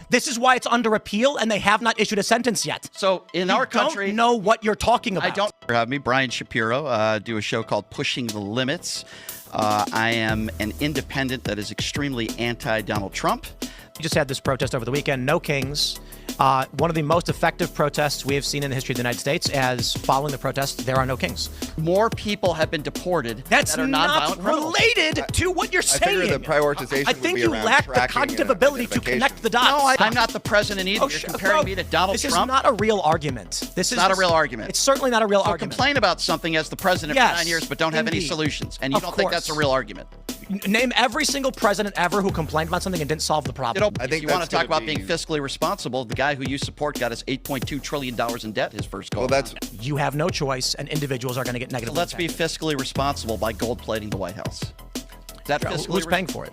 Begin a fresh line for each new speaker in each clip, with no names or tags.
This is why it's under appeal, and they have not issued a sentence yet.
So in our country,
don't know what you're talking about.
I don't have me, Brian Shapiro, do a show called Pushing the Limits. I am an independent that is extremely anti-Donald Trump.
You just had this protest over the weekend, No Kings. One of the most effective protests we have seen in the history of the United States, as following the protest, there are no kings.
More people have been deported that are
not related to what you're saying.
I figure the prioritization
I think you lack the cognitive ability to connect the dots.
No, I'm not the president either. You're comparing me to Donald Trump.
This is not a real argument. This is
not a real argument.
It's certainly not a real argument.
Complain about something as the president for 9 years, but don't have any solutions. And you don't think that's a real argument.
Name every single president ever who complained about something and didn't solve the problem.
I think you want to talk about being fiscally responsible. The guy who you support got us $8.2 trillion in debt his first go.
Well,
you have no choice, and individuals are going to get negative.
So let's be fiscally responsible by gold plating the White House. Is that
who's paying for it?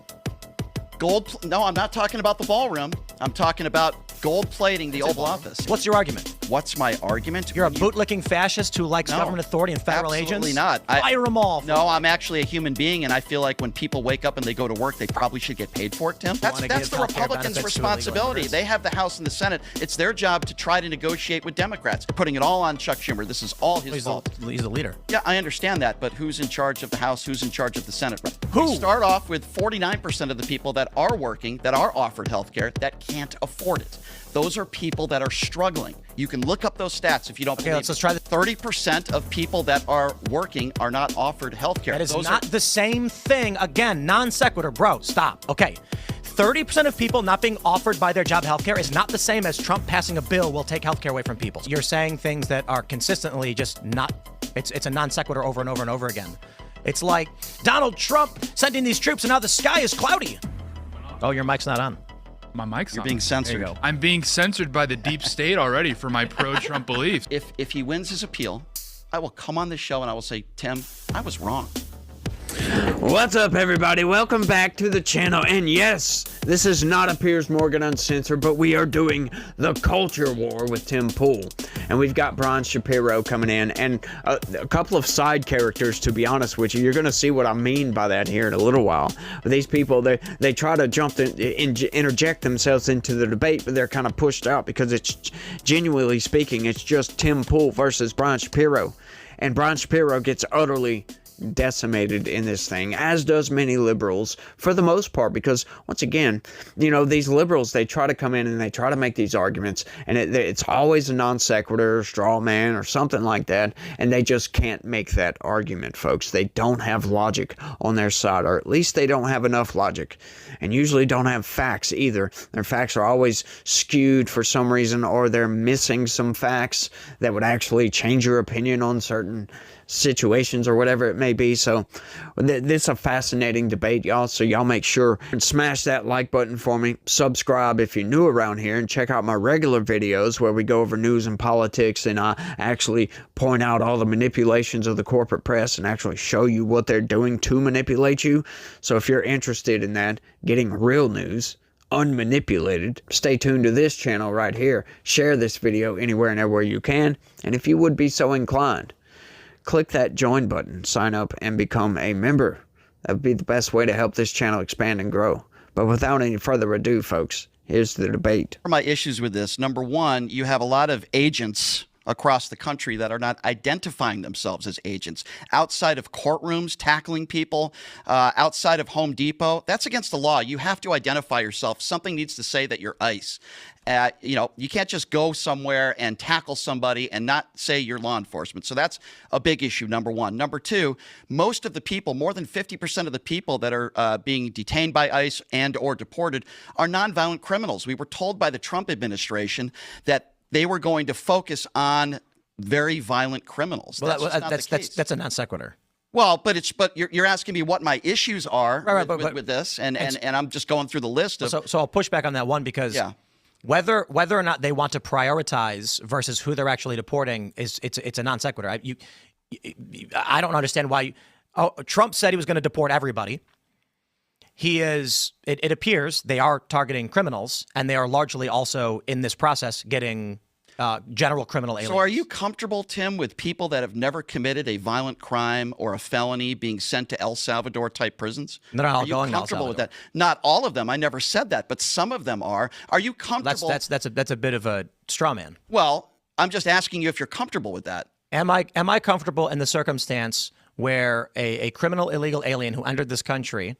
No, I'm not talking about the ballroom. I'm talking about gold plating the Oval Office.
What's your argument?
What's my argument?
You're a bootlicking fascist who likes government authority and federal agents?
Absolutely not.
Fire them all.
No, I'm actually a human being, and I feel like when people wake up and they go to work, they probably should get paid for it, Tim. That's the Republicans' responsibility. They have the House and the Senate. It's their job to try to negotiate with Democrats. They're putting it all on Chuck Schumer. This is all his fault.
He's the leader.
Yeah, I understand that, but who's in charge of the House? Who's in charge of the Senate?
Who?
We start off with 49% of the people that are working, that are offered health care, that can't afford it. Those are people that are struggling. You can look up those stats if you don't believe.
Let's try
30% of people that are working are not offered health care.
That is not the same thing. Again, non sequitur, bro. Stop. Okay. 30% of people not being offered by their job health care is not the same as Trump passing a bill will take health care away from people. You're saying things that are consistently just not, it's a non sequitur over and over and over again. It's like Donald Trump sending these troops and now the sky is cloudy. Oh, your mic's not on.
My mic's
You're
on.
being censored.
There you go. I'm being censored by the deep state already for my pro-Trump beliefs.
If he wins his appeal, I will come on this show and I will say, Tim, I was wrong.
What's up, everybody? Welcome back to the channel. And yes, this is not a Piers Morgan Uncensored, but we are doing the Culture War with Tim Pool. And we've got Brian Shapiro coming in, and a couple of side characters, to be honest with you. You're going to see what I mean by that here in a little while. But these people, they try to interject themselves into the debate, but they're kind of pushed out because it's, genuinely speaking, it's just Tim Pool versus Brian Shapiro. And Brian Shapiro gets utterly decimated in this thing, as does many liberals for the most part, because once again, you know, these liberals, they try to come in and they try to make these arguments, and it's always a non sequitur, straw man, or something like that, and they just can't make that argument, folks. They don't have logic on their side, or at least they don't have enough logic, and usually don't have facts either. Their facts are always skewed for some reason, or they're missing some facts that would actually change your opinion on certain situations or whatever it may be. So this is a fascinating debate, y'all, so y'all make sure and smash that like button for me, subscribe if you're new around here, and check out my regular videos where we go over news and politics, and I actually point out all the manipulations of the corporate press and actually show you what they're doing to manipulate you. So if you're interested in that, getting real news unmanipulated, stay tuned to this channel right here. Share this video anywhere and everywhere you can, and if you would be so inclined, click that join button, sign up, and become a member. That would be the best way to help this channel expand and grow. But without any further ado, folks, here's the debate.
My issues with this, number one, you have a lot of agents across the country that are not identifying themselves as agents. Outside of courtrooms, tackling people, outside of Home Depot, that's against the law. You have to identify yourself. Something needs to say that you're ICE. You know, you can't just go somewhere and tackle somebody and not say you're law enforcement. So that's a big issue, number one. Number two, most of the people, more than 50% of the people that are being detained by ICE and or deported are nonviolent criminals. We were told by the Trump administration that they were going to focus on very violent criminals.
Well, that's a non sequitur.
Well, but you're asking me what my issues are with this, and I'm just going through the list of.
So I'll push back on that one, because whether or not they want to prioritize versus who they're actually deporting it's a non sequitur. I don't understand why. Trump said he was going to deport everybody. It appears they are targeting criminals, and they are largely also in this process getting general criminal aliens.
So are you comfortable, Tim, with people that have never committed a violent crime or a felony being sent to El Salvador type prisons?
They're not all
Are you
going to El
comfortable with
Salvador.
that? Not all of them. I never said that, but some of them are. Are you comfortable?
That's a bit of a straw man.
Well, I'm just asking you if you're comfortable with that.
Am I comfortable in the circumstance where a criminal illegal alien who entered this country,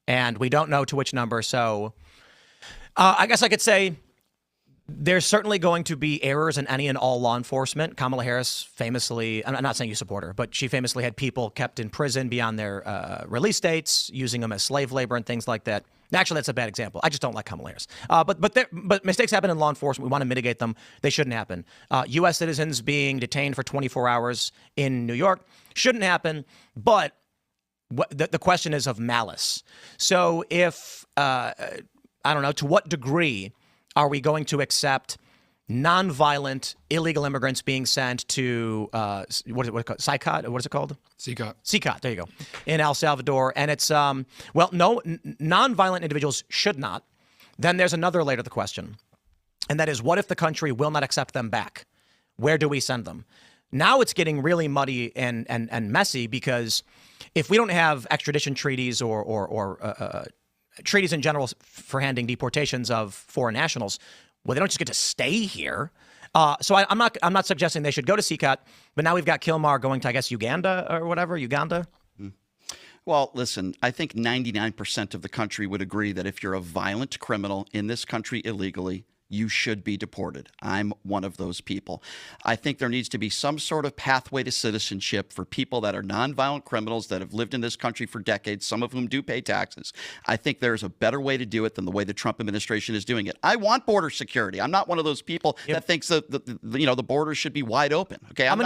and we don't know to which number, so I guess I could say there's certainly going to be errors in any and all law enforcement. Kamala Harris famously, I'm not saying you support her, but she famously had people kept in prison beyond their release dates, using them as slave labor and things like that. Actually, that's a bad example. I just don't like Kamala Harris. But mistakes happen in law enforcement. We want to mitigate them. They shouldn't happen. U.S. citizens being detained for 24 hours in New York shouldn't happen. But the question is of malice. So if, I don't know, to what degree are we going to accept nonviolent illegal immigrants being sent to what is it called? CICOT? What is it called?
CICOT.
CICOT. There you go. In El Salvador, and it's no nonviolent individuals should not. Then there's another layer to the question, and that is, what if the country will not accept them back? Where do we send them? Now it's getting really muddy and messy, because if we don't have extradition treaties or treaties in general for handling deportations of foreign nationals, well, they don't just get to stay here. So I'm not suggesting they should go to CICOT, but now we've got Kilmar going to, I guess, Uganda or whatever, Uganda.
Well, listen, I think 99% of the country would agree that if you're a violent criminal in this country illegally, you should be deported. I'm one of those people. I think there needs to be some sort of pathway to citizenship for people that are nonviolent criminals that have lived in this country for decades, some of whom do pay taxes. I think there's a better way to do it than the way the Trump administration is doing it. I want border security. I'm not one of those people that thinks that the border should be wide open. Okay.
How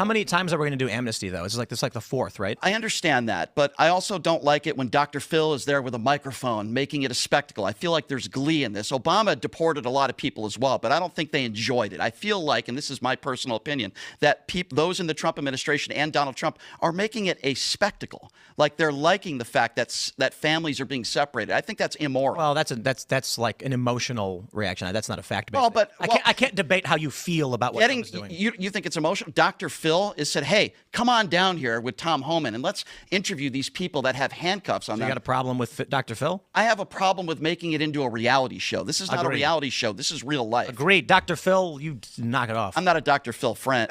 many times are we going to do amnesty though? It's like this, like the fourth, right?
I understand that, but I also don't like it when Dr. Phil is there with a microphone making it a spectacle. I feel like there's glee in this. Obama deported a lot of people as well, but I don't think they enjoyed it. I feel like, and this is my personal opinion, that those in the Trump administration and Donald Trump are making it a spectacle. Like they're liking the fact that families are being separated. I think that's immoral.
Well, that's like an emotional reaction. That's not a fact-based.
Well, but
I can't debate how you feel about what Trump is doing.
You think it's emotional? Dr. Phil has said, "Hey, come on down here with Tom Homan and let's interview these people that have handcuffs on them."
You got a problem with Dr. Phil?
I have a problem with making it into a reality show. This is not a reality show. This is real life.
Agreed. Dr. Phil, you knock it off.
I'm not a Dr. Phil fan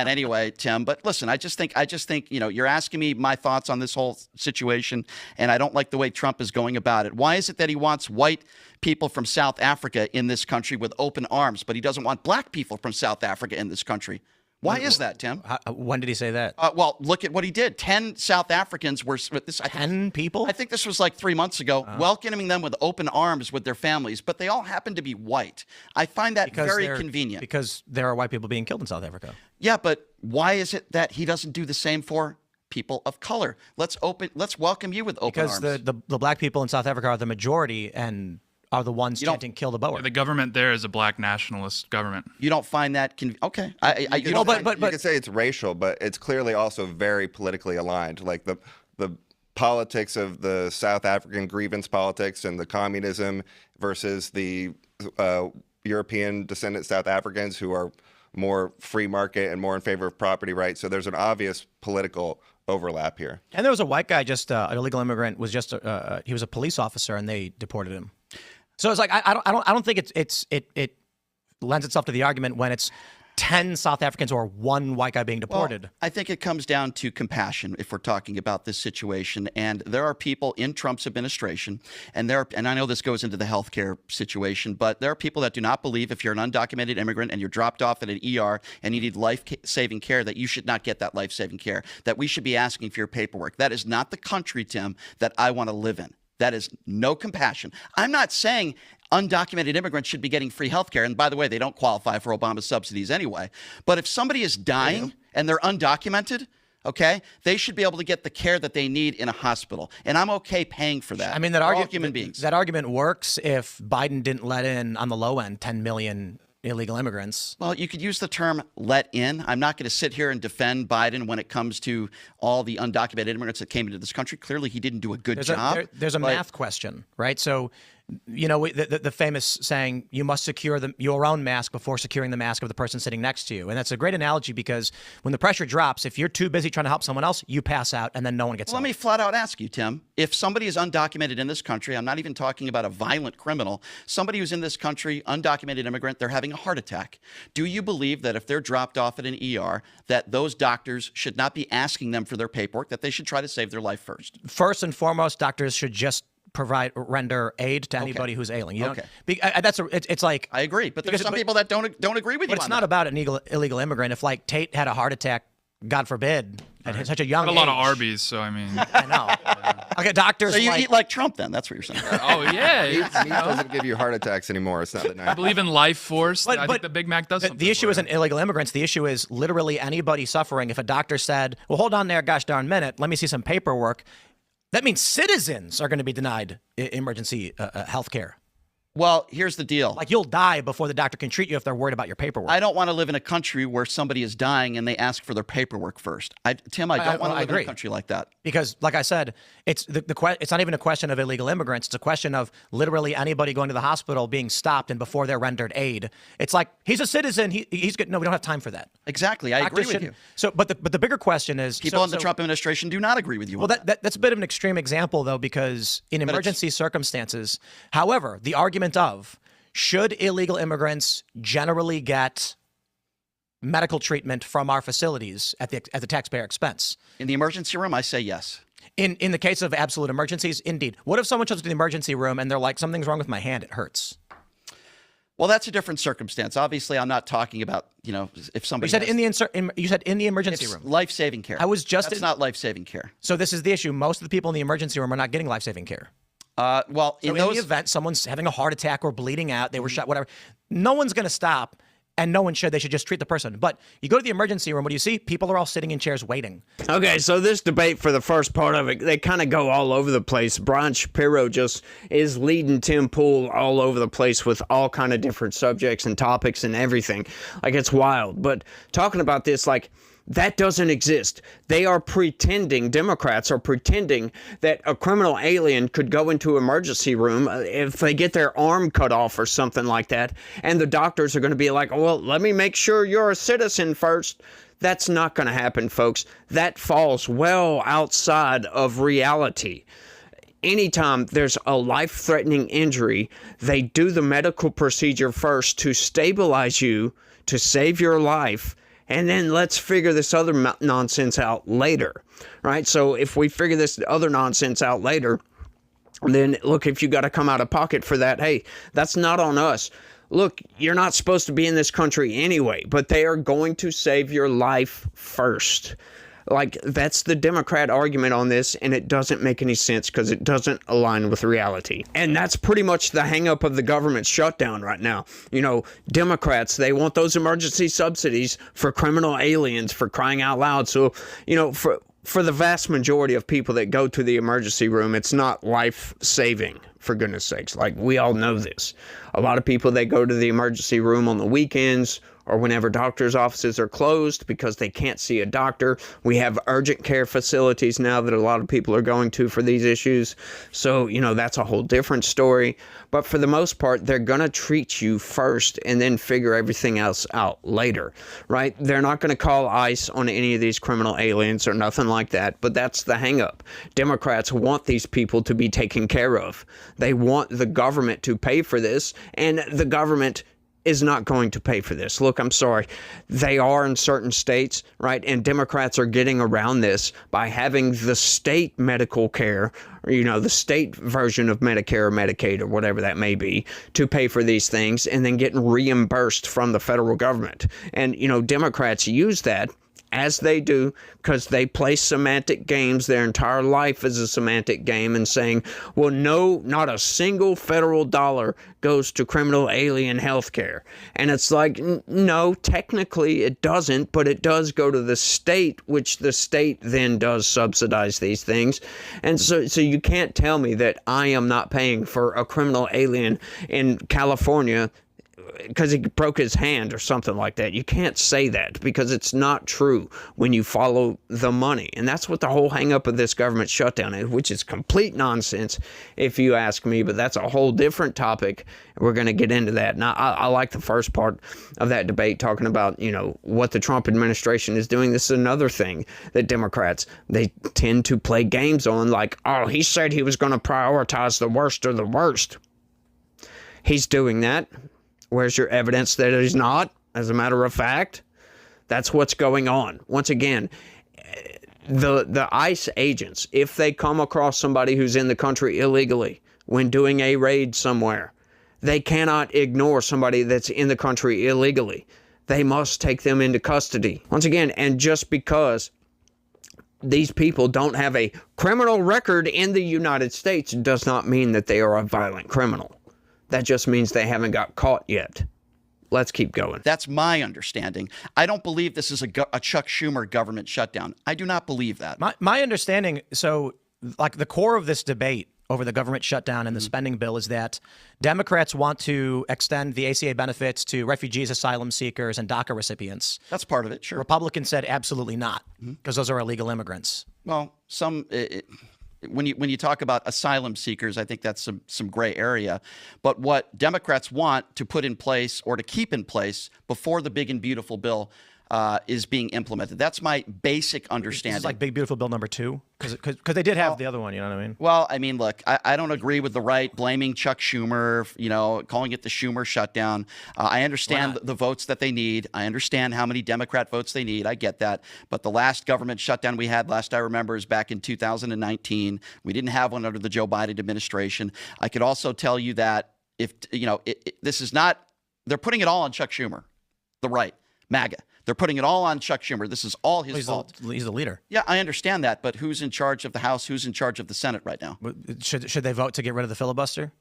anyway, Tim. But listen, I just think you're asking me my thoughts on this whole situation, and I don't like the way Trump is going about it. Why is it that he wants white people from South Africa in this country with open arms, but he doesn't want black people from South Africa in this country? Why is that, Tim?
When did he say that?
Well, look at what he did. 10 South Africans were this.
10 people?
I think this was like 3 months ago, welcoming them with open arms with their families, but they all happen to be white. I find that very convenient.
Because there are white people being killed in South Africa.
Yeah, but why is it that he doesn't do the same for people of color? Let's welcome you with open arms.
Because the black people in South Africa are the majority and are the ones chanting "kill the Boer."
Yeah, the government there is a black nationalist government.
You don't find that okay?
You can say it's racial, but it's clearly also very politically aligned. Like the politics of the South African grievance politics and the communism versus the European descendant South Africans who are more free market and more in favor of property rights. So there's an obvious political overlap here.
And there was a white guy, just an illegal immigrant, was just he was a police officer, and they deported him. So it's like I don't think it lends itself to the argument when it's 10 South Africans or one white guy being deported.
Well, I think it comes down to compassion if we're talking about this situation. And there are people in Trump's administration, and I know this goes into the healthcare situation, but there are people that do not believe if you're an undocumented immigrant and you're dropped off at an ER and you need life-saving care, that you should not get that life-saving care, that we should be asking for your paperwork. That is not the country, Tim, that I want to live in. That is no compassion. I'm not saying undocumented immigrants should be getting free health care. And by the way, they don't qualify for Obama's subsidies anyway. But if somebody is dying and they're undocumented, okay, they should be able to get the care that they need in a hospital. And I'm okay paying for that.
I mean, that argument works if Biden didn't let in, on the low end, 10 million illegal immigrants.
Well, you could use the term let in. I'm not going to sit here and defend Biden when it comes to all the undocumented immigrants that came into this country. Clearly, he didn't do a good job.
There's a math question, right? So the famous saying, you must secure your own mask before securing the mask of the person sitting next to you. And that's a great analogy because when the pressure drops, if you're too busy trying to help someone else, you pass out and then no one gets
Let
help.
me flat out ask you, Tim, if somebody is undocumented in this country, I'm not even talking about a violent criminal, somebody who's in this country, undocumented immigrant, they're having a heart attack. Do you believe that if they're dropped off at an ER, that those doctors should not be asking them for their paperwork, that they should try to save their life first?
First and foremost, doctors should just render aid to anybody who's ailing. It's like
I agree, but there's some people that don't agree with you.
But it's not about an illegal immigrant. If like Tate had a heart attack, God forbid, at such a young age.
A lot of Arby's, so I mean.
I know. Okay, doctors.
So you eat like Trump, then? That's what you're saying.
Oh yeah.
Meat doesn't give you heart attacks anymore. It's not the
I
90s.
believe in life force. I think the Big Mac does.
The issue isn't illegal immigrants. The issue is literally anybody suffering. If a doctor said, "Well, hold on there, gosh darn minute, let me see some paperwork," that means citizens are going to be denied emergency health care.
Well, here's the deal.
Like you'll die before the doctor can treat you if they're worried about your paperwork.
I don't want to live in a country where somebody is dying and they ask for their paperwork first. Tim, I don't want to live in a country like that.
Because, like I said, it's it's not even a question of illegal immigrants. It's a question of literally anybody going to the hospital being stopped and before they're rendered aid. It's like he's a citizen. He's good. No, we don't have time for that.
Exactly, I agree with you.
So, but the bigger question is
people in the Trump administration do not agree with you.
Well, that's a bit of an extreme example though, because in emergency circumstances, however, the argument of should illegal immigrants generally get medical treatment from our facilities at the taxpayer expense?
In the emergency room, I say yes.
In the case of absolute emergencies, indeed. What if someone shows up to the emergency room and they're like, something's wrong with my hand, it hurts?
Well, that's a different circumstance. Obviously, I'm not talking about, if somebody
you said in the emergency room.
Life-saving care. That's not life-saving care.
So this is the issue. Most of the people in the emergency room are not getting life-saving care.
In
the event someone's having a heart attack or bleeding out, they were shot, whatever, no one's going to stop, and no one should. They should just treat the person. But you go to the emergency room, what do you see? People are all sitting in chairs waiting.
Okay, so this debate for the first part of it, they kind of go all over the place. Brian Shapiro just is leading Tim Pool all over the place with all kind of different subjects and topics and everything. Like, it's wild. But talking about this, like, that doesn't exist. They are pretending, Democrats are pretending that a criminal alien could go into an emergency room if they get their arm cut off or something like that, and the doctors are going to be like, well, let me make sure you're a citizen first. That's not going to happen, folks. That falls well outside of reality. Anytime there's a life-threatening injury, they do the medical procedure first to stabilize you, to save your life, and then let's figure this other nonsense out later, right? So if we figure this other nonsense out later, then look, if you got to come out of pocket for that, hey, that's not on us. Look, you're not supposed to be in this country anyway, but they are going to save your life first. Like, that's the Democrat argument on this, and it doesn't make any sense because it doesn't align with reality. And that's pretty much the hang-up of the government shutdown right now. Democrats, they want those emergency subsidies for criminal aliens, for crying out loud. So, for the vast majority of people that go to the emergency room, it's not life-saving, for goodness sakes. Like, we all know this. A lot of people, they go to the emergency room on the weekends or whenever doctors' offices are closed because they can't see a doctor. We have urgent care facilities now that a lot of people are going to for these issues. So, that's a whole different story. But for the most part, they're going to treat you first and then figure everything else out later, right? They're not going to call ICE on any of these criminal aliens or nothing like that, but that's the hang-up. Democrats want these people to be taken care of. They want the government to pay for this, and the government is not going to pay for this. Look, I'm sorry. They are in certain states, right? And Democrats are getting around this by having the state medical care, or, the state version of Medicare or Medicaid or whatever that may be, to pay for these things and then getting reimbursed from the federal government. And, Democrats use that, as they do, because they play semantic games. Their entire life is a semantic game, and saying, well, no, not a single federal dollar goes to criminal alien health care. And it's like, no, technically it doesn't, but it does go to the state, which the state then does subsidize these things. And so you can't tell me that I am not paying for a criminal alien in California because he broke his hand or something like that. You can't say that because it's not true when you follow the money. And that's what the whole hang up of this government shutdown is, which is complete nonsense if you ask me, but that's a whole different topic. We're going to get into that. Now, I like the first part of that debate talking about, what the Trump administration is doing. This is another thing that Democrats, they tend to play games on, like, oh, he said he was going to prioritize the worst of the worst. He's doing that. Where's your evidence that he's not? As a matter of fact, that's what's going on. Once again, the ICE agents, if they come across somebody who's in the country illegally when doing a raid somewhere, they cannot ignore somebody that's in the country illegally. They must take them into custody. Once again, and just because these people don't have a criminal record in the United States does not mean that they are a violent criminal. That just means they haven't got caught yet. Let's keep going.
That's my understanding. I don't believe this is a Chuck Schumer government shutdown. I do not believe that.
My understanding, so like the core of this debate over the government shutdown and the spending bill is that Democrats want to extend the ACA benefits to refugees, asylum seekers, and DACA recipients.
That's part of it, sure.
Republicans said absolutely not, because those are illegal immigrants.
Well, when you talk about asylum seekers, I think that's some gray area. But what Democrats want to put in place or to keep in place before the big and beautiful bill is being implemented. That's my basic understanding.
It's like Big Beautiful Bill number 2, because they did have the other one. You know what I mean?
Well, I mean, look, I don't agree with the right blaming Chuck Schumer, calling it the Schumer shutdown. I understand the votes that they need. I understand how many Democrat votes they need. I get that. But the last government shutdown we had, last I remember, is back in 2019. We didn't have one under the Joe Biden administration. I could also tell you that if, this is not, they're putting it all on Chuck Schumer, the right, MAGA. They're putting it all on Chuck Schumer. This is all his fault.
He's the leader.
Yeah, I understand that. But who's in charge of the House? Who's in charge of the Senate right now?
Should they vote to get rid of the filibuster?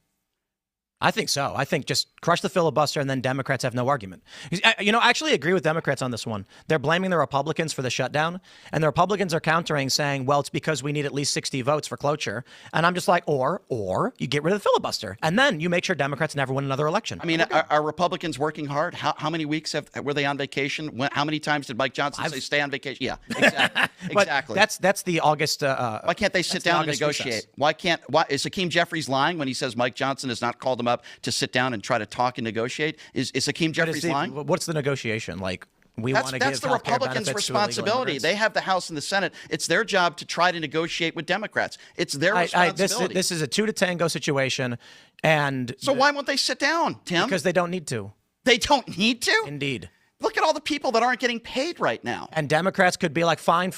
I think so. I think just crush the filibuster and then Democrats have no argument. I actually agree with Democrats on this one. They're blaming the Republicans for the shutdown, and the Republicans are countering saying, well, it's because we need at least 60 votes for cloture. And I'm just like, or you get rid of the filibuster, and then you make sure Democrats never win another election.
I mean, are Republicans working hard? How many weeks were they on vacation? How many times did Mike Johnson say stay on vacation? Yeah, exactly.
Exactly. That's the August.
Why can't they sit down and negotiate?
Recess.
Why is Hakeem Jeffries lying when he says Mike Johnson has not called him up to sit down and try to talk and negotiate? Is Hakeem Jeffries lying?
What's the negotiation? Like, that's
the Republicans' responsibility. They have the House and the Senate. It's their job to try to negotiate with Democrats. It's their responsibility.
This is a 2 to tango situation, and
so why won't they sit down, Tim?
Because they don't need to.
They don't need to?
Indeed.
Look at all the people that aren't getting paid right now.
And Democrats could be like, fine,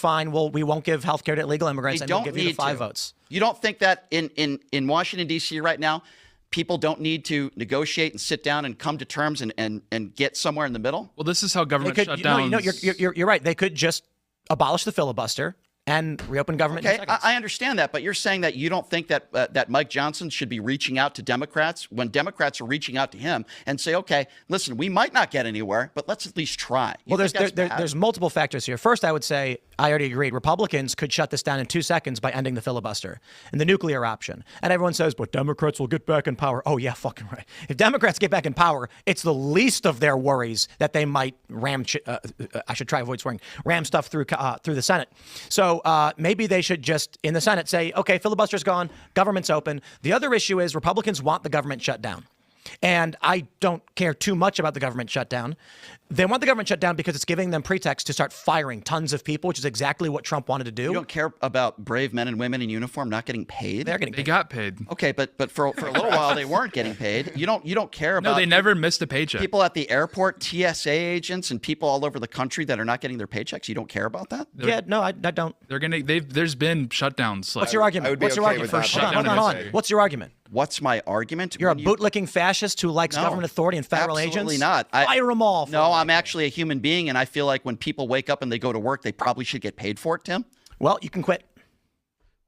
we won't give health care to illegal immigrants, and we'll give you the 5 votes.
You don't think that in Washington, D.C. right now, people don't need to negotiate and sit down and come to terms and get somewhere in the middle?
Well, this is how government shutdowns...
You're right. They could just abolish the filibuster and reopen government in seconds.
I understand that, but you're saying that you don't think that that Mike Johnson should be reaching out to Democrats when Democrats are reaching out to him and say, okay, listen, we might not get anywhere, but let's at least try.
Well, there's multiple factors here. First, I would say, I already agreed, Republicans could shut this down in 2 seconds by ending the filibuster and the nuclear option. And everyone says, but Democrats will get back in power. Oh, yeah, fucking right. If Democrats get back in power, it's the least of their worries that they might ram stuff through the Senate. So maybe they should just, in the Senate, say, okay, filibuster's gone, government's open. The other issue is Republicans want the government shut down. And I don't care too much about the government shutdown. They want the government shut down because it's giving them pretext to start firing tons of people, which is exactly what Trump wanted to do.
You don't care about brave men and women in uniform not getting paid?
They're getting paid.
They got paid.
Okay, but for a little while they weren't getting paid. You don't care about...
No, they never missed a paycheck.
People at the airport, TSA agents, and people all over the country that are not getting their paychecks. You don't care about that?
I don't.
There's been shutdowns.
What's your argument? What's your argument? Hold on. What's your argument?
What's my argument?
You're a bootlicking fascist who likes government authority and federal agents?
Absolutely not.
Fire them all.
No, I'm actually a human being, and I feel like when people wake up and they go to work, they probably should get paid for it, Tim.
Well, you can quit.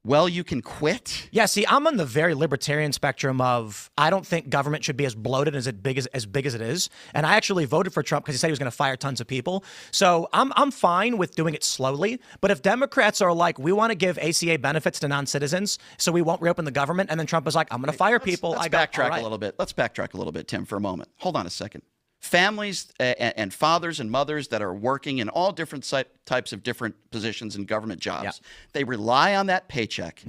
Well, you can quit?
Yeah, see, I'm on the very libertarian spectrum of I don't think government should be as bloated as big as it is. And I actually voted for Trump because he said he was going to fire tons of people. So I'm fine with doing it slowly. But if Democrats are like, we want to give ACA benefits to non-citizens, so we won't reopen the government, and then Trump is like, I'm going to fire people.
Let's backtrack a little bit. Let's backtrack a little bit, Tim, for a moment. Hold on a second. families and fathers and mothers that are working in all different types of different positions in government jobs.
Yeah.
They rely on that paycheck.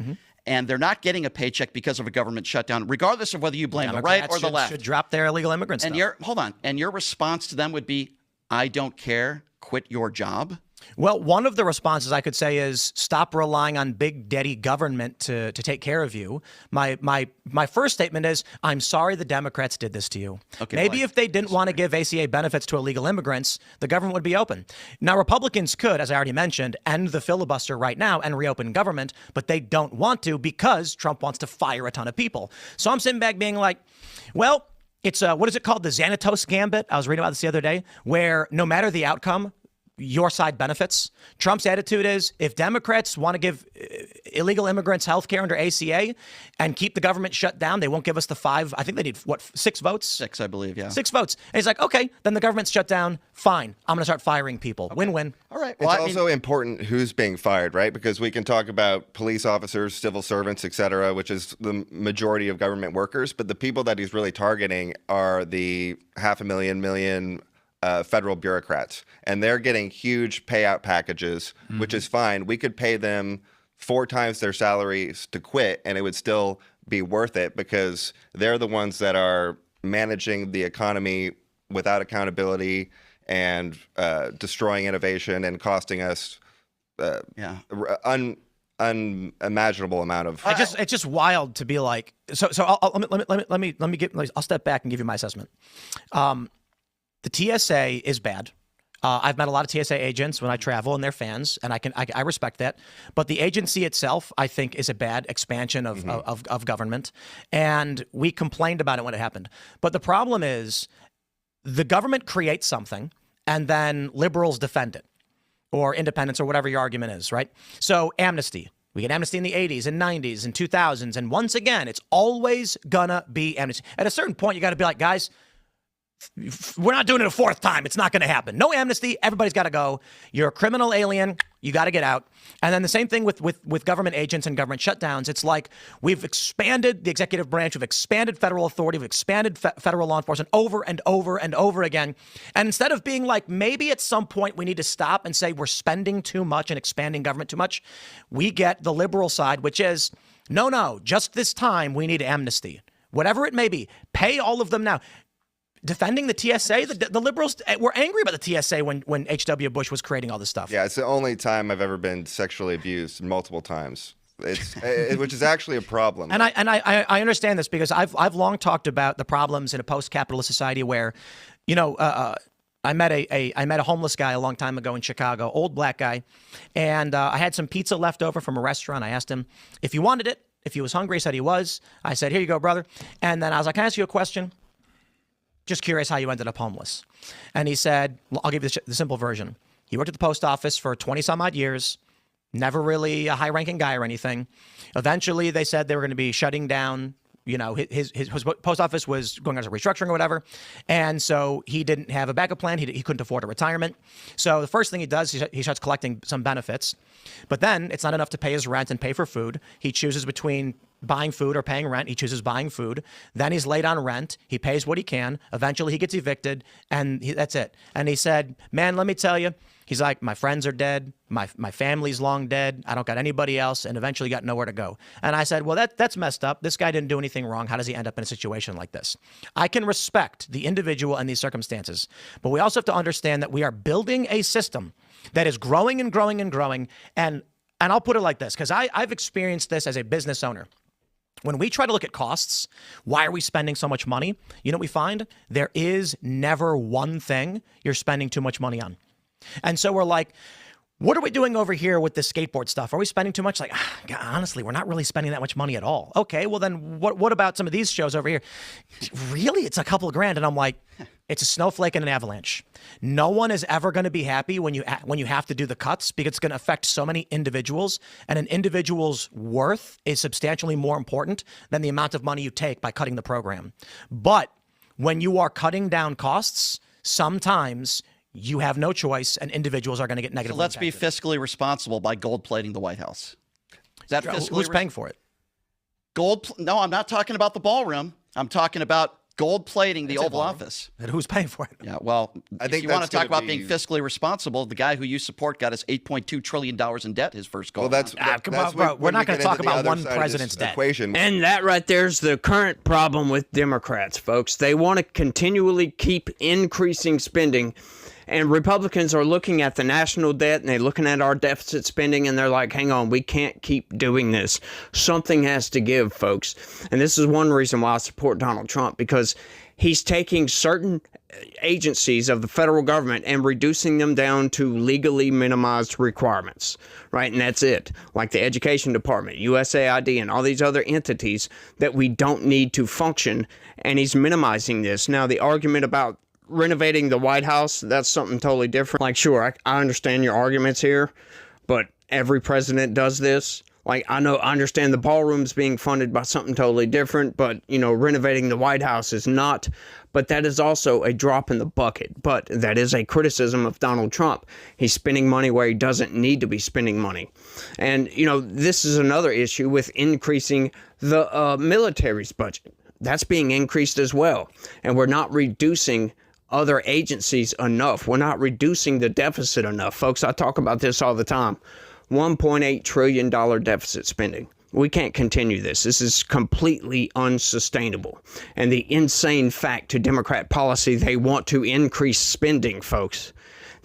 And they're not getting a paycheck because of a government shutdown, regardless of whether you blame the right or the left.
Should drop their illegal immigrants.
And your response to them would be, I don't care, quit your job.
Well, one of the responses I could say is stop relying on big daddy government to take care of you. My first statement is I'm sorry the Democrats did this to you. Okay, maybe if they didn't want to give ACA benefits to illegal immigrants, the government would be open. Now, Republicans could, as I already mentioned, end the filibuster right now and reopen government, but they don't want to because Trump wants to fire a ton of people. So I'm sitting back being like, well, it's what is it called? The Xanatos Gambit. I was reading about this the other day, where no matter the outcome, your side benefits. Trump's attitude is if Democrats want to give illegal immigrants health care under ACA and keep the government shut down, they won't give us the 5. I think they need, 6 votes?
6, I believe, yeah.
6 votes. And he's like, okay, then the government's shut down. Fine. I'm going to start firing people. Okay. Win-win.
All right.
Well, it's also important who's being fired, right? Because we can talk about police officers, civil servants, et cetera, which is the majority of government workers. But the people that he's really targeting are the 500,000 federal bureaucrats, and they're getting huge payout packages, which is fine. We could pay them 4 times their salaries to quit, and it would still be worth it because they're the ones that are managing the economy without accountability and destroying innovation and costing us unimaginable amount of.
It's just wild to be like. So I'll step back and give you my assessment. The TSA is bad. I've met a lot of TSA agents when I travel, and they're fans, and I respect that. But the agency itself, I think, is a bad expansion of government, and we complained about it when it happened. But the problem is, the government creates something, and then liberals defend it, or independents, or whatever your argument is, right? So amnesty. We get amnesty in the 80s and 90s and 2000s, and once again, it's always gonna be amnesty. At a certain point, you got to be like, guys, we're not doing it a 4th time. It's not going to happen. No amnesty. Everybody's got to go. You're a criminal alien. You got to get out. And then the same thing with government agents and government shutdowns. It's like we've expanded the executive branch. We've expanded federal authority. We've expanded federal law enforcement over and over and over again. And instead of being like, maybe at some point we need to stop and say we're spending too much and expanding government too much, we get the liberal side, which is, no, just this time we need amnesty. Whatever it may be, pay all of them now. Defending the TSA, the liberals were angry about the TSA when H.W. Bush was creating all this stuff.
Yeah, it's the only time I've ever been sexually abused multiple times. Which is actually a problem.
And I understand this because I've long talked about the problems in a post-capitalist society where, I met a homeless guy a long time ago in Chicago, old black guy, and I had some pizza left over from a restaurant. I asked him if he wanted it, if he was hungry. He said he was. I said, here you go, brother. And then I was like, can I ask you a question? Just curious how you ended up homeless. And he said, well, I'll give you the simple version. He worked at the post office for 20 some odd years, never really a high ranking guy or anything. Eventually they said they were going to be shutting down, his post office was going on a restructuring or whatever. And so he didn't have a backup plan. He couldn't afford a retirement. So the first thing he does, he starts collecting some benefits, but then it's not enough to pay his rent and pay for food. He chooses between buying food or paying rent. He chooses buying food. Then he's late on rent. He pays what he can. Eventually he gets evicted, and that's it. And he said, man, let me tell you, he's like, my friends are dead. My family's long dead. I don't got anybody else, and eventually got nowhere to go. And I said, well, that's messed up. This guy didn't do anything wrong. How does he end up in a situation like this? I can respect the individual and these circumstances, but we also have to understand that we are building a system that is growing and growing and growing. And I'll put it like this, because I've experienced this as a business owner. When we try to look at costs, why are we spending so much money? You know what we find? There is never one thing you're spending too much money on. And so we're like, what are we doing over here with this skateboard stuff? Are we spending too much? Like, God, honestly, we're not really spending that much money at all. Okay, well then what about some of these shows over here? Really? It's a couple of grand. And I'm like, it's a snowflake and an avalanche. No one is ever going to be happy when you have to do the cuts, because it's going to affect so many individuals, and an individual's worth is substantially more important than the amount of money you take by cutting the program. But when you are cutting down costs, sometimes you have no choice, and individuals are going to get negatively
So let's
impacted.
be fiscally responsible by gold plating the White House. Is that fiscally
Who's paying for it?
No, I'm not talking about the ballroom. I'm talking about gold plating the
It's a
Oval
ballroom.
Office.
And who's paying for it?
Yeah, well,
I
if
think
you want to
that's
talk about
gonna
being fiscally responsible, the guy who you support got us $8.2 trillion in debt his first go.
Well, that's
come
that's
on, bro.
when
We're not
we
gonna
get
talk
into the
about
other
one
side of this
president's debt.
equation.
And that right there's the current problem with Democrats, folks. They want to continually keep increasing spending. And Republicans are looking at the national debt and they're looking at our deficit spending and they're like, hang on, we can't keep doing this. Something has to give, folks. And this is one reason why I support Donald Trump, because he's taking certain agencies of the federal government and reducing them down to legally minimized requirements, right? And that's it. Like the Education Department, USAID, and all these other entities that we don't need to function. And he's minimizing this. Now, the argument about renovating the White House, that's something totally different. Like, sure, I understand your arguments here, but every president does this. Like, I understand the ballrooms being funded by something totally different, but, renovating the White House is not. But that is also a drop in the bucket. But that is a criticism of Donald Trump. He's spending money where he doesn't need to be spending money. And, this is another issue with increasing the military's budget. That's being increased as well. And we're not reducing other agencies enough. We're not reducing the deficit enough. Folks, I talk about this all the time. $1.8 trillion deficit spending. We can't continue this. This is completely unsustainable. And the insane fact to Democrat policy, they want to increase spending, folks.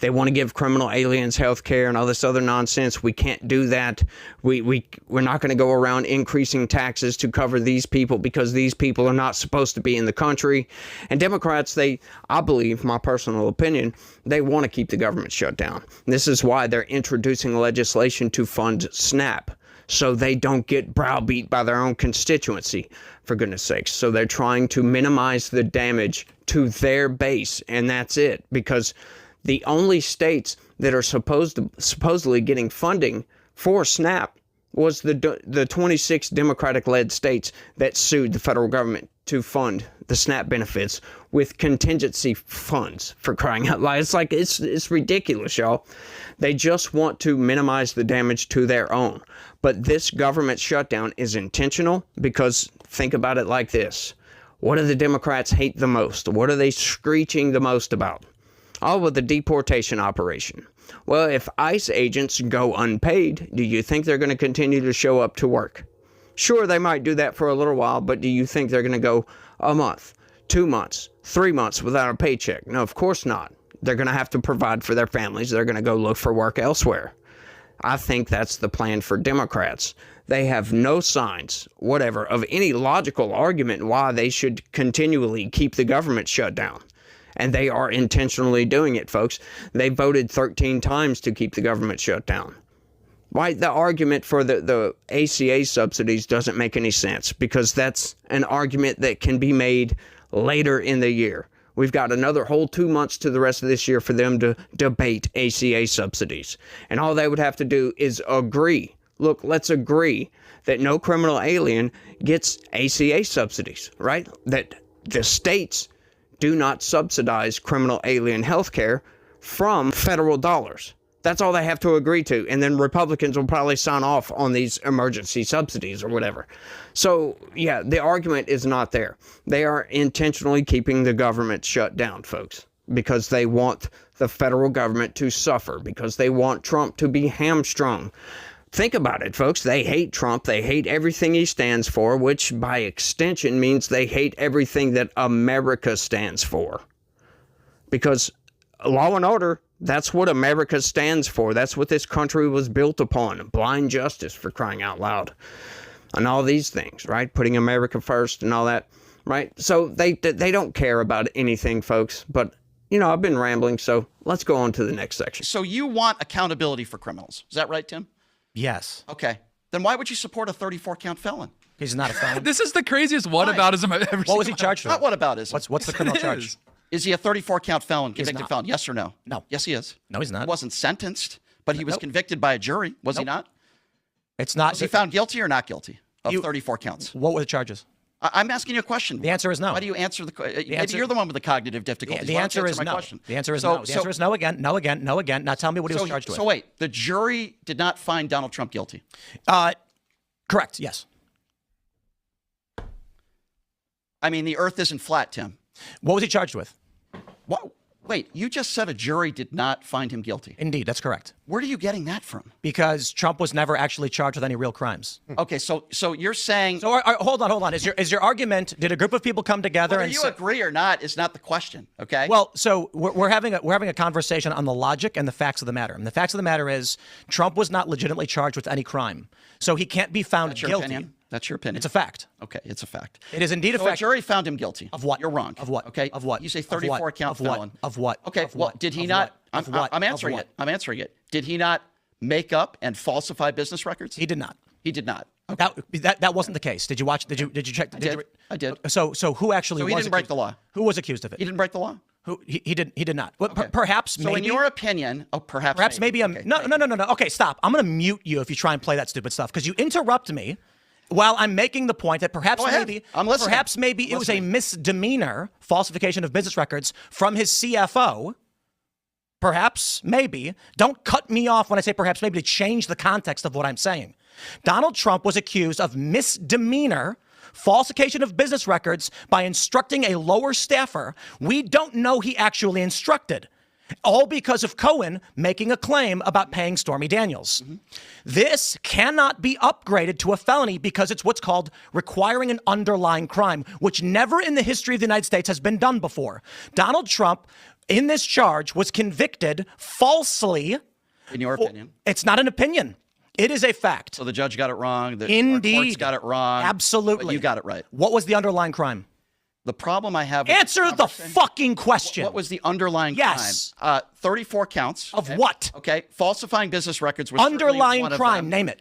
They want to give criminal aliens health care and all this other nonsense. We can't do that. We're not going to go around increasing taxes to cover these people because these people are not supposed to be in the country. And Democrats, I believe, my personal opinion, they want to keep the government shut down. This is why they're introducing legislation to fund SNAP, so they don't get browbeat by their own constituency, for goodness sakes. So they're trying to minimize the damage to their base, and that's it. Because the only states that are supposedly getting funding for SNAP was the 26 Democratic-led states that sued the federal government to fund the SNAP benefits with contingency funds, for crying out loud. It's ridiculous, y'all. They just want to minimize the damage to their own. But this government shutdown is intentional because think about it like this. What do the Democrats hate the most? What are they screeching the most about? Oh, with the deportation operation. Well, if ICE agents go unpaid, do you think they're going to continue to show up to work? Sure, they might do that for a little while, but do you think they're going to go a month, 2 months, 3 months without a paycheck? No, of course not. They're going to have to provide for their families. They're going to go look for work elsewhere. I think that's the plan for Democrats. They have no signs, whatever, of any logical argument why they should continually keep the government shut down. And they are intentionally doing it, folks. They voted 13 times to keep the government shut down. Why the argument for the ACA subsidies doesn't make any sense, because that's an argument that can be made later in the year. We've got another whole 2 months to the rest of this year for them to debate ACA subsidies. And all they would have to do is agree. Look, let's agree that no criminal alien gets ACA subsidies, right? That the states do not subsidize criminal alien health care from federal dollars. That's all they have to agree to. And then Republicans will probably sign off on these emergency subsidies or whatever. So, yeah, the argument is not there. They are intentionally keeping the government shut down, folks, because they want the federal government to suffer, because they want Trump to be hamstrung. Think about it, folks. They hate Trump. They hate everything he stands for, which by extension means they hate everything that America stands for. Because law and order, that's what America stands for. That's what this country was built upon. Blind justice, for crying out loud. And all these things, right? Putting America first and all that, right? So they don't care about anything, folks. But, I've been rambling, so let's go on to the next section.
So you want accountability for criminals. Is that right, Tim?
Yes.
Okay. Then why would you support a 34-count felon?
He's not a felon.
This is the craziest whataboutism I've ever seen.
What was he charged with?
Not whataboutism.
What's the criminal charge?
Is he a 34-count felon,
He's
convicted
not.
felon? Yes or no?
No.
Yes, he is.
No, he's not.
He wasn't sentenced, but he was
Nope.
convicted by a jury. Was he
Nope.
not?
It's not.
Was he found guilty or not guilty of 34 counts?
What were the charges?
I'm asking you a question.
The answer is no.
Why do you answer the question? Maybe
answer-
you're the one with the cognitive difficulties.
The
Why don't
answer
you
is
my
no.
question?
The answer is
So-
no. The answer is no again, no again, no again. Now tell me what he was charged with.
So wait, the jury did not find Donald Trump guilty.
Correct. Yes.
I mean, the earth isn't flat, Tim.
What was he charged with?
What? Wait, you just said a jury did not find him guilty.
Indeed, that's correct.
Where are you getting that from?
Because Trump was never actually charged with any real crimes.
Okay, so you're saying...
So hold on. Is your argument, did a group of people come together
whether you agree or not is not the question, okay?
Well, so we're having a conversation on the logic and the facts of the matter. And the facts of the matter is Trump was not legitimately charged with any crime. So he can't be found
That's your
guilty.
Opinion? That's your opinion.
It's a fact.
Okay, it's a fact.
It is indeed a
So
fact.
a jury found him guilty.
Of what?
You're wrong.
Of what?
Okay.
Of what?
You say 34 count felon.
Of what?
Okay.
Of
well,
what?
did he
Of
not?
what? Of what?
I'm answering
Of
it. I'm answering it. Did he not make up and falsify business records?
He did not.
He did not. Okay.
That wasn't the case. Did you watch? Did you check?
I did.
So who actually?
So he
was
didn't break
accused?
the law.
Who was accused of it?
He didn't break the law.
Who he did not. Well,
Okay.
Perhaps
So
maybe.
in your opinion, perhaps
maybe
okay,
no. Okay, stop. I'm going to mute you if you try and play that stupid stuff because you interrupt me while I'm making the point that perhaps
Go ahead.
maybe
I'm listening.
perhaps maybe it was a misdemeanor falsification of business records from his CFO. Perhaps, maybe. Don't cut me off when I say perhaps, maybe to change the context of what I'm saying. Donald Trump was accused of misdemeanor falsification of business records by instructing a lower staffer we don't know he actually instructed. All because of Cohen making a claim about paying Stormy Daniels. This cannot be upgraded to a felony because it's what's called requiring an underlying crime, which never in the history of the United States has been done before. Donald Trump, in this charge, was convicted falsely.
In your opinion.
It's not an opinion. It is a fact.
So the judge got it wrong. The
Indeed.
courts got it wrong.
Absolutely.
But you got it right.
What was the underlying crime?
The problem I have with
Answer
this
the
conversation-
fucking question.
What was the underlying
Yes.
crime? 34 counts.
Of
okay.
what?
Okay. Falsifying business records was certainly
Underlying
one of
crime.
them.
Name it.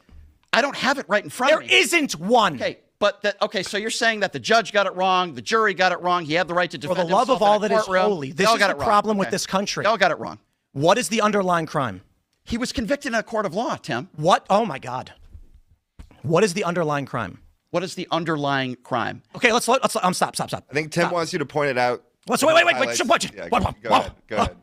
I don't have it right in front
There
of me.
isn't one.
Okay. But so you're saying that the judge got it wrong, the jury got it wrong, he had the right to
For
defend
the love
himself
of all
in a
that is
courtroom.
holy,
They
this
all
is
got
the
it wrong.
problem with
Okay.
this country.
They all got it wrong.
What is the underlying crime?
He was convicted in a court of law, Tim.
What? Oh my God. What is the underlying crime?
What is the underlying crime?
Okay, let's stop.
I think Tim wants you to point it out.
Let's wait.
Highlights. Yeah, go ahead. Go ahead.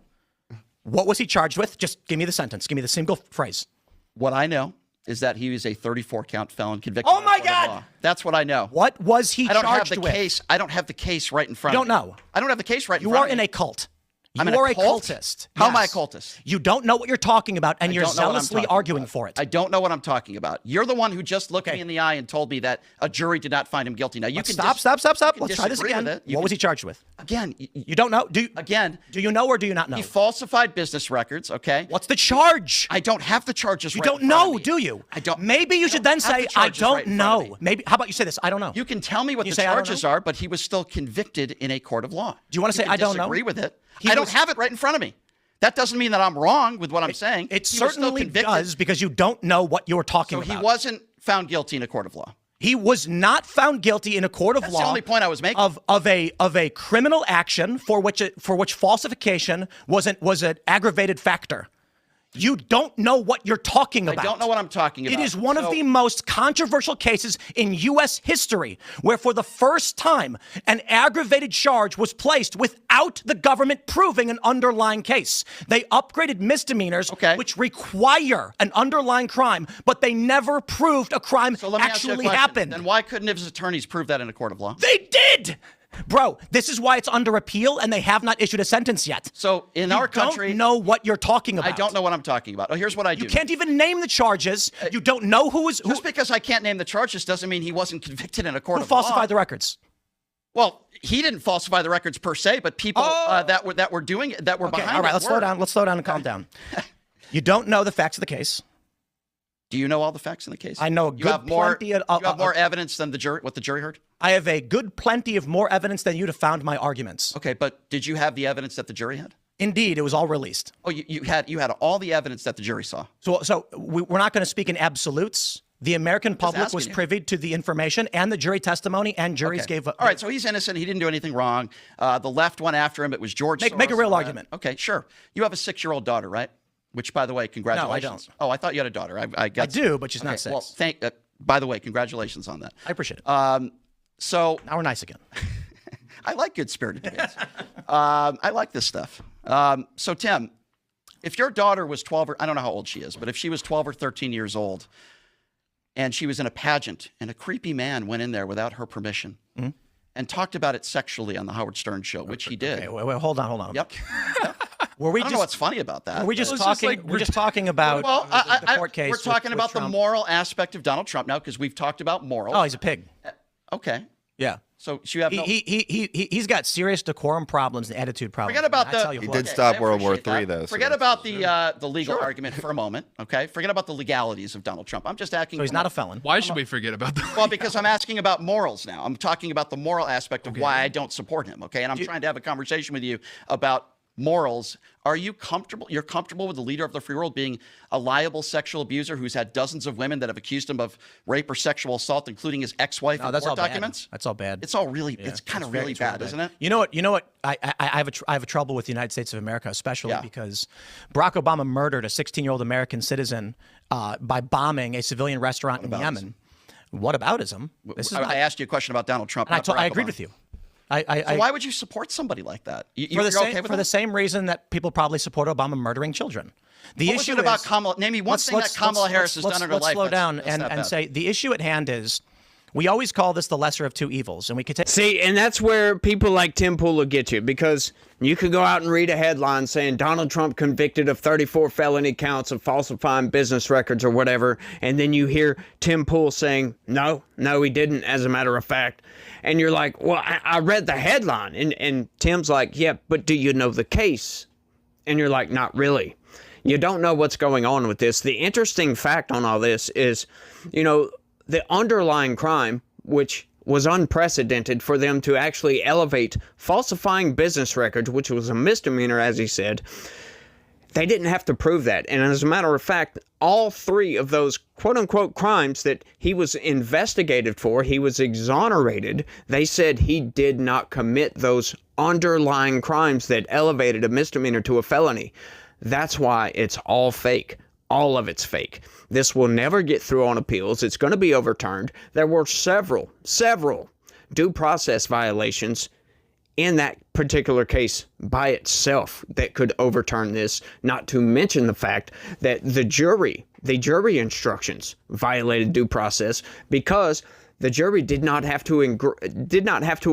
What was he charged with? Just give me the sentence. Give me the single phrase.
What I know is that he was a 34 count felon convicted.
Oh
in a
my
court of
God!
law. That's what I know.
What was he
I don't have
charged
the
with?
case. I don't have the case right in front
You
of
don't
me.
know.
I don't have the case right in
You
front
are
of
in
me.
a cult.
I'm
You
in a
are a
cult?
cultist.
How am I a
Yes.
cultist?
You don't know what you're talking about, and
I
you're
don't know what I'm
zealously
talking
arguing
about.
for it.
I don't know what I'm talking about. You're the one who just looked
Okay.
me in the eye and told me that a jury did not find him guilty. Now you can
Stop.
you can
Let's try this
disagree
again.
with it.
What was he charged with?
Again,
You don't know?
again,
Do you know or do you not know?
he falsified business records. Okay.
What's the charge?
I don't have the charges.
You
right
don't
in front of
know,
me.
do you?
I don't.
Maybe you should then
have
say,
the
I
charges
don't
right in front of
know.
me.
Maybe. How about you say this? I don't know.
You can tell me what
You
the
say, I don't
charges
know?
are, but he was still convicted in a court of law.
Do you wanna say,
can
I don't know?
disagree with it.
He
I don't
was-
have it right in front of me. That doesn't mean that I'm wrong with what I'm saying.
It
He was still
certainly
convicted.
does because you don't know what you're talking
So
about.
he wasn't found guilty in a court of law.
He was not found guilty in a court of
That's
law.
the only point I was making.
Of a criminal action for which falsification was an aggravated factor. You don't know what you're talking about.
I don't know what I'm talking about.
It is one of the most controversial cases in U.S. history where for the first time an aggravated charge was placed without the government proving an underlying case. They upgraded misdemeanors, which require an underlying crime, but they never proved a crime
So let me ask you a
actually
question.
happened.
Then why couldn't his attorneys prove that in a court of law?
They did! Bro, this is why it's under appeal and they have not issued a sentence yet.
So in our country,
You don't know what you're talking about.
I don't know what I'm talking about. Oh, here's what I do.
You can't even name the charges. You don't know who
Just because I can't name the charges doesn't mean he wasn't convicted in a court
who
of law.
falsified the records.
Well, he didn't falsify the records per se, but people that were doing it, that were
Okay,
behind
all right,
it
let's
were.
slow down. Let's slow down and calm down. You don't know the facts of the case.
Do you know all the facts in the case?
I know a
You have
good
more.
plenty
You
of-
have more evidence than what the jury heard.
I have a good plenty of more evidence than you'd have found my arguments.
Okay, but did you have the evidence that the jury had?
Indeed, it was all released.
Oh, you had all the evidence that the jury saw.
So we're not going to speak in absolutes. The American public was
asking you.
privy to the information and the jury testimony, and juries
Okay.
gave.
All right, so he's innocent. He didn't do anything wrong. The left went after him. It was George Soros.
Make a real argument.
Okay, sure. You have a 6-year-old daughter, right? Which, by the way, congratulations.
don't.
Oh, I thought you had a daughter. I
I do, but she's not 6.
Well, by the way, congratulations on that.
I appreciate it.
So
Now we're nice again.
I like good-spirited debates. I like this stuff. So, Tim, if your daughter was 12 or I don't know how old she is, but if she was 12 or 13 years old and she was in a pageant and a creepy man went in there without her permission and talked about it sexually on the Howard Stern show, which he did.
Okay, wait, hold on.
Yep.
Were we
I don't know what's funny about that.
Were we just
Well, it's just
talking?
like
we're just talking about the court case.
We're talking
with
about the
Trump.
moral aspect of Donald Trump now because we've talked about morals.
Oh, he's a pig.
Okay.
Yeah.
So you have no.
He's got serious decorum problems and attitude problems.
Forget about
I tell
the.
you
He
what.
did stop
I
World War
appreciate
III,
that.
though. so
Forget
that's-
about the legal argument for a moment, okay? Forget about the legalities of Donald Trump. I'm just asking.
So he's not a felon.
Why should we forget about that?
Well, because I'm asking about morals now. I'm talking about the moral aspect of why I don't support him, okay? And I'm trying to have a conversation with you about morals. Are you comfortable? You're comfortable with the leader of the free world being a liable sexual abuser who's had dozens of women that have accused him of rape or sexual assault, including his ex-wife
No,
in
that's all
court
bad.
documents?
That's all bad.
It's all really. It's kind of really bad, isn't it?
You know what? I have a trouble with the United States of America, especially
Yeah.
because Barack Obama murdered a 16-year-old American citizen by bombing a civilian restaurant in Yemen. Whataboutism? This is
I asked you a question about Donald Trump.
and
not Barack
I agreed
Obama.
with you.
So why would you support somebody like that?
For the
You're
same
okay with
for
that?
the same reason that people probably support Obama murdering children. The
What was
issue
it about
is,
Kamala? Name me one thing that Kamala Harris has done in her
let's
life.
slow
that's-
down
that's
and
that bad.
say the issue at hand is we always call this the lesser of two evils, and we could take.
See, and that's where people like Tim Pool will get you, because you could go out and read a headline saying Donald Trump convicted of 34 felony counts of falsifying business records or whatever, and then you hear Tim Pool saying, no, he didn't, as a matter of fact. And you're like, well, I read the headline. And Tim's like, yeah, but do you know the case? And you're like, not really. You don't know what's going on with this. The interesting fact on all this is, the underlying crime, which was unprecedented for them to actually elevate falsifying business records, which was a misdemeanor, as he said. They didn't have to prove that. And as a matter of fact, all three of those quote-unquote crimes that he was investigated for, he was exonerated. They said he did not commit those underlying crimes that elevated a misdemeanor to a felony. That's why it's all fake. All of it's fake. This will never get through on appeals. It's going to be overturned. There were several due process violations in that particular case by itself that could overturn this, not to mention the fact that the jury instructions violated due process because the jury did not have to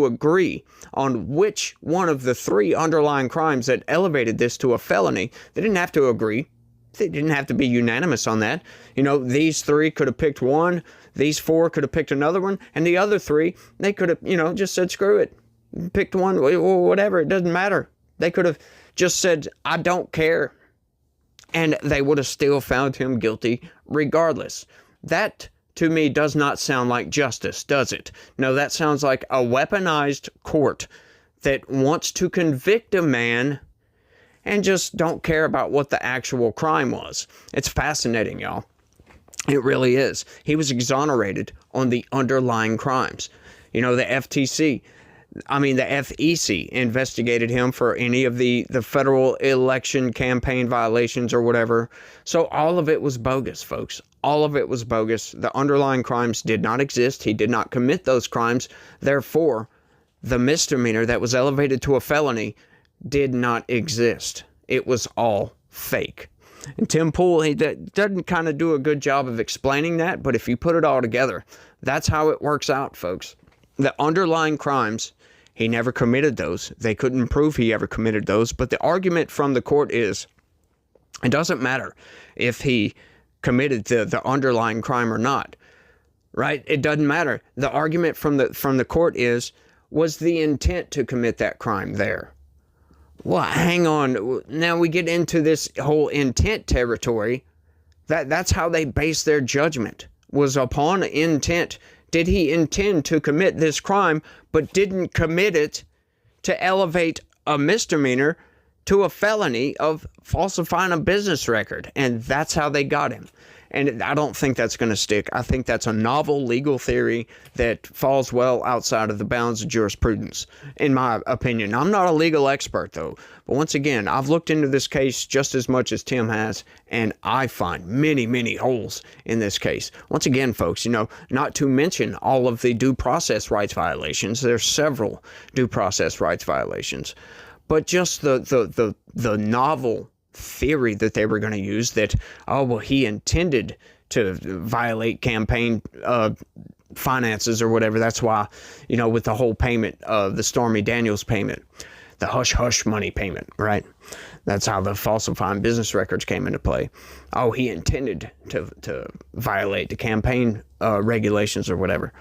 agree on which one of the three underlying crimes that elevated this to a felony. They didn't have to agree. They didn't have to be unanimous on that. These three could have picked one, these four could have picked another one, and the other three, they could have, just said, screw it. Picked one, or whatever, it doesn't matter. They could have just said, I don't care. And they would have still found him guilty regardless. That, to me, does not sound like justice, does it? No, that sounds like a weaponized court that wants to convict a man and just don't care about what the actual crime was. It's fascinating, y'all. It really is. He was exonerated on the underlying crimes. The FEC investigated him for any of the federal election campaign violations or whatever. So all of it was bogus, folks. All of it was bogus. The underlying crimes did not exist. He did not commit those crimes. Therefore, the misdemeanor that was elevated to a felony did not exist. It was all fake. And Tim Pool, he doesn't kind of do a good job of explaining that, but if you put it all together, that's how it works out, folks. The underlying crimes, he never committed those. They couldn't prove he ever committed those, but the argument from the court is, it doesn't matter if he committed the underlying crime or not, right? It doesn't matter. The argument from the court is, was the intent to commit that crime there? Well, hang on. Now we get into this whole intent territory. That's how they base their judgment, was upon intent. Did he intend to commit this crime, but didn't commit it to elevate a misdemeanor to a felony of falsifying a business record? And that's how they got him. And I don't think that's going to stick. I think that's a novel legal theory that falls well outside of the bounds of jurisprudence, in my opinion. I'm not a legal expert, though. But once again, I've looked into this case just as much as Tim has, and I find many, many holes in this case. Once again, folks, not to mention all of the due process rights violations. There's several due process rights violations. But just the novel theory that they were going to use that, he intended to violate campaign finances or whatever. That's why, with the whole payment, the Stormy Daniels payment, the hush-hush money payment, right? That's how the falsifying business records came into play. Oh, he intended to violate the campaign regulations or whatever.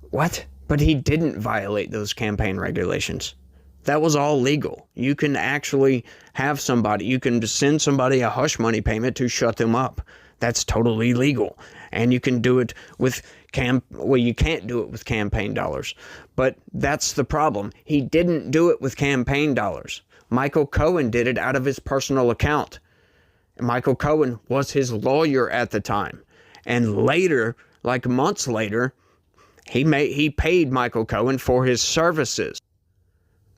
What? But he didn't violate those campaign regulations. That was all legal. You can actually have somebody, you can send somebody a hush money payment to shut them up. That's totally legal. And you can do it with you can't do it with campaign dollars. But that's the problem. He didn't do it with campaign dollars. Michael Cohen did it out of his personal account. And Michael Cohen was his lawyer at the time. And later, like months later, he paid Michael Cohen for his services.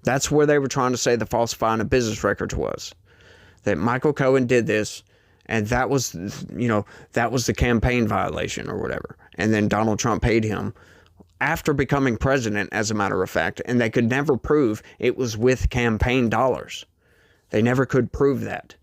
That's where they were trying to say the falsifying of business records was. That Michael Cohen did this, and that was the campaign violation or whatever. And then Donald Trump paid him after becoming president, as a matter of fact, and they could never prove it was with campaign dollars. They never could prove that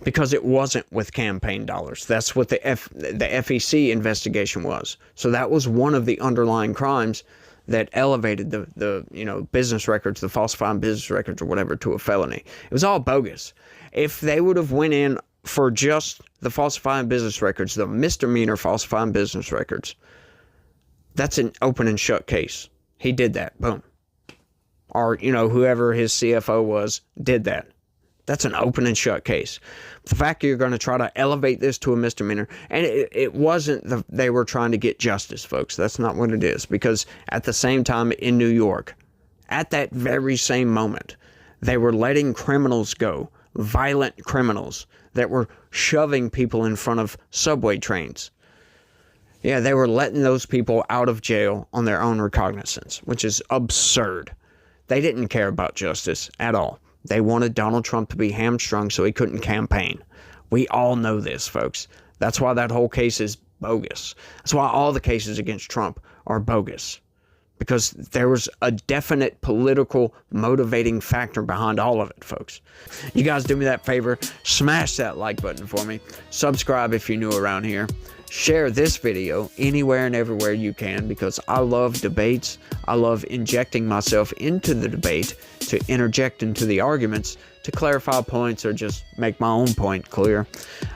because it wasn't with campaign dollars. That's what the FEC investigation was. So that was one of the underlying crimes that elevated the business records, the falsifying business records or whatever, to a felony. It was all bogus. If they would have went in for just the falsifying business records, the misdemeanor falsifying business records, that's an open and shut case. He did that. Boom. Or, whoever his CFO was did that. That's an open and shut case. The fact that you're going to try to elevate this to a misdemeanor, and it wasn't they were trying to get justice, folks. That's not what it is. Because at the same time in New York, at that very same moment, they were letting criminals go, violent criminals that were shoving people in front of subway trains. Yeah, they were letting those people out of jail on their own recognizance, which is absurd. They didn't care about justice at all. They wanted Donald Trump to be hamstrung so he couldn't campaign. We all know this, folks. That's why that whole case is bogus. That's why all the cases against Trump are bogus. Because there was a definite political motivating factor behind all of it, folks. You guys do me that favor. Smash that like button for me. Subscribe if you're new around here. Share this video anywhere and everywhere you can, because I love debates. I love injecting myself into the debate to interject into the arguments to clarify points or just make my own point clear.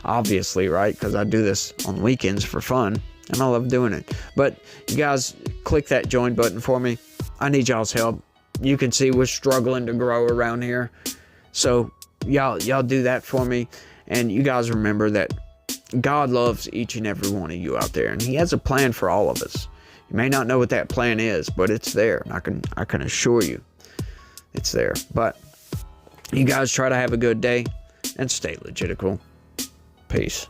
Obviously, right? Because I do this on weekends for fun, and I love doing it. But you guys, click that join button for me. I need y'all's help. You can see we're struggling to grow around here. So y'all do that for me. And you guys remember that God loves each and every one of you out there, and he has a plan for all of us. You may not know what that plan is, but it's there. I can assure you it's there. But you guys try to have a good day and stay legitical. Peace.